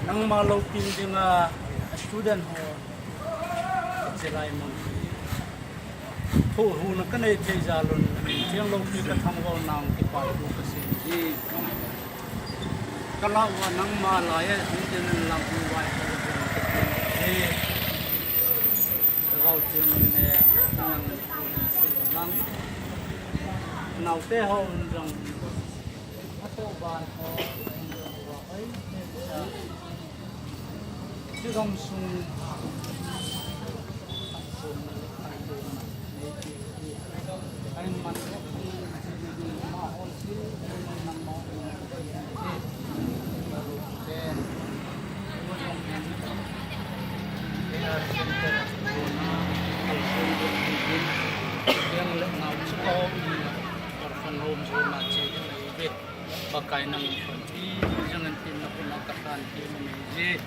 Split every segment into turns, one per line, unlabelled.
nang malaw tin din nga student ho silay mo thu hu na kanay thei jalon chiang lo pi ka thang wal nang ki pa du ka si ji kala wa nang ma la ya din lam pu wai ko ji gao chen ne nang nào te ho rong ato ban ho wa ai chứ không sung anh mình mà hôn xíu nằm mò yang ngau seko phần hôm rồi mà chỉ biết và cái năng phần thi jangan tin nak nak katan ti menje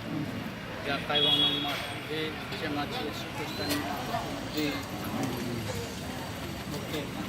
ya kai wang nang ma je jangan ci suku stan di oke